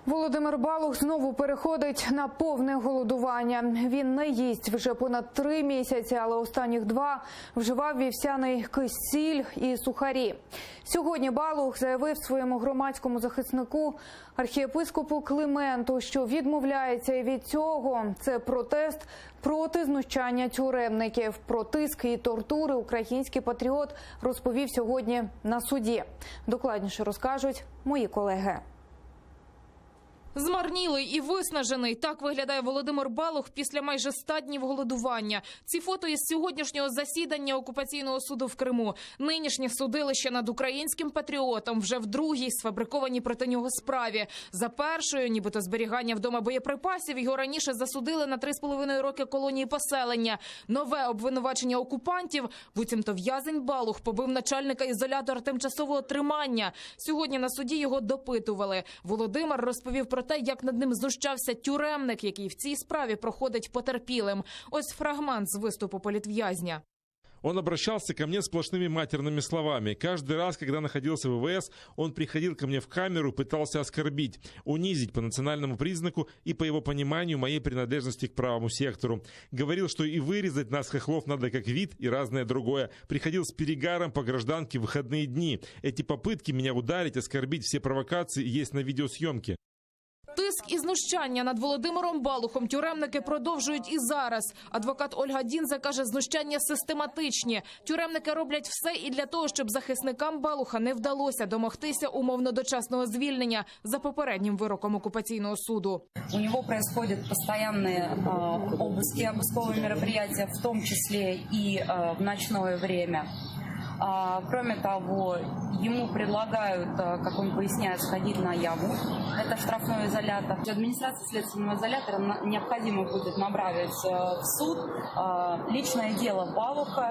Володимир Балух знову переходить на повне голодування. Він не їсть вже понад 3 місяці, але останніх 2 вживав вівсяний кисіль і сухарі. Сьогодні Балух заявив своєму громадському захиснику, архієпископу Клименту, що відмовляється від цього. Це протест проти знущання тюремників. Про тиск і тортури український патріот розповів сьогодні на суді. Докладніше розкажуть мої колеги. Змарнілий і виснажений – так виглядає Володимир Балух після майже 100 днів голодування. Ці фото із сьогоднішнього засідання окупаційного суду в Криму. Нинішнє судилище над українським патріотом вже в другій сфабрикованій проти нього справі. За першою, нібито зберігання вдома боєприпасів, його раніше засудили на 3,5 роки колонії поселення. Нове обвинувачення окупантів – буцімто в'язень Балух побив начальника ізолятора тимчасового тримання. Сьогодні на суді його допитували. Володимир розповів про те, як над ним знущався тюремник, який в цій справі проходить потерпілим. Ось фрагмент з виступу політв'язня. Он обращался ко мне сплошными матерными словами. Каждый раз, когда находился в ВВС, он приходил ко мне в камеру, пытался оскорбить, унизить по национальному признаку и, по его пониманию, моей принадлежности к правому сектору. Говорил, что и вырезать нас, хохлов, надо как вид и разное другое. Приходил с перегаром по гражданке в выходные дни. Эти попытки меня ударить, оскорбить, все провокации есть на видеосъемке. Тиск і знущання над Володимиром Балухом тюремники продовжують і зараз. Адвокат Ольга Дінза каже, знущання систематичні. Тюремники роблять все і для того, щоб захисникам Балуха не вдалося домогтися умовно дочасного звільнення за попереднім вироком окупаційного суду. У него происходят постоянные обыски, обысковые мероприятия, в том числе и в ночное время. Кроме того, ему предлагают, как он поясняет, сходить на яму. Это штрафной изолятор. Администрации следственного изолятора необходимо будет направить в суд личное дело Балуха.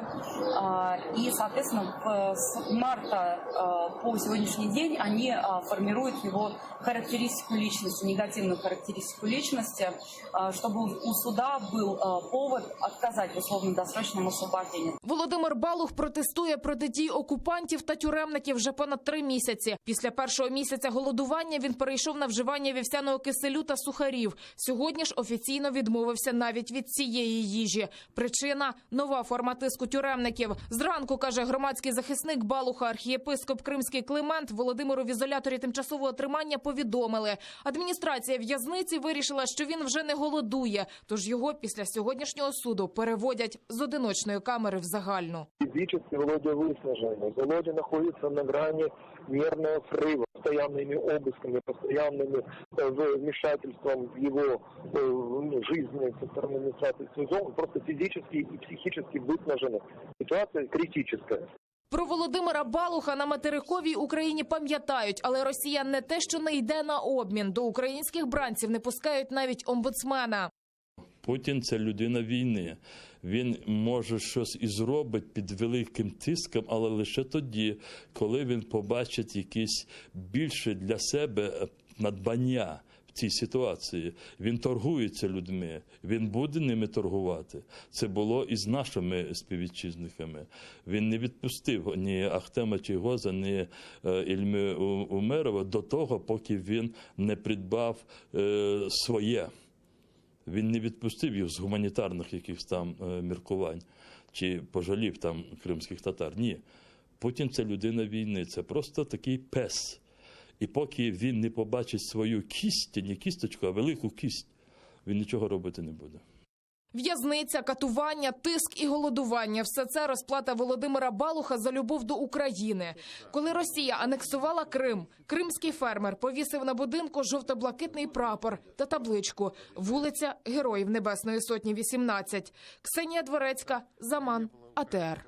И, соответственно, с марта по сегодняшний день они формируют его характеристику личности, негативную характеристику личности, чтобы у суда был повод отказать в условно-досрочном освобождении. Володимир Балух протестує проти дій окупантів та тюремників вже понад 3 місяці. Після першого місяця голодування він перейшов на вживання вівсяного киселю та сухарів. Сьогодні ж офіційно відмовився навіть від цієї їжі. Причина – нова форма тиску тюремників. Зранку, каже громадський захисник Балуха, архієпископ Кримський Климент, Володимиру в ізоляторі тимчасового тримання повідомили. Адміністрація в'язниці вирішила, що він вже не голодує, тож його після сьогоднішнього суду переводять з одиночної камери в загальну. Физически Володя выснаженный. Володя находится на грани нервного срыва, постоянными обысками, постоянным вмешательством в его жизнь со стороны администрации СИЗО. Он просто физически и психически выснажен. Ситуация критическая. Про Володимира Балуха на материковій Україні пам'ятають, але росіян не те, що не йде на обмін. До українських бранців не пускають навіть омбудсмена. Путін – це людина війни. Він може щось і зробить під великим тиском, але лише тоді, коли він побачить якісь більше для себе надбання в цій ситуації. Він торгується людьми, він буде ними торгувати. Це було і з нашими співвітчизниками. Він не відпустив ні Ахтема Чийгоза, ні Ільми Умерова до того, поки він не придбав своє. Він не відпустив їх з гуманітарних якихось там міркувань чи пожалів там кримських татар. Ні. Путін – це людина війни, це просто такий пес. І поки він не побачить свою кість, не кісточку, а велику кість, він нічого робити не буде. В'язниця, катування, тиск і голодування – все це розплата Володимира Балуха за любов до України. Коли Росія анексувала Крим, кримський фермер повісив на будинку жовто-блакитний прапор та табличку «Вулиця Героїв Небесної Сотні, 18». Ксенія Дворецька, Заман, АТР.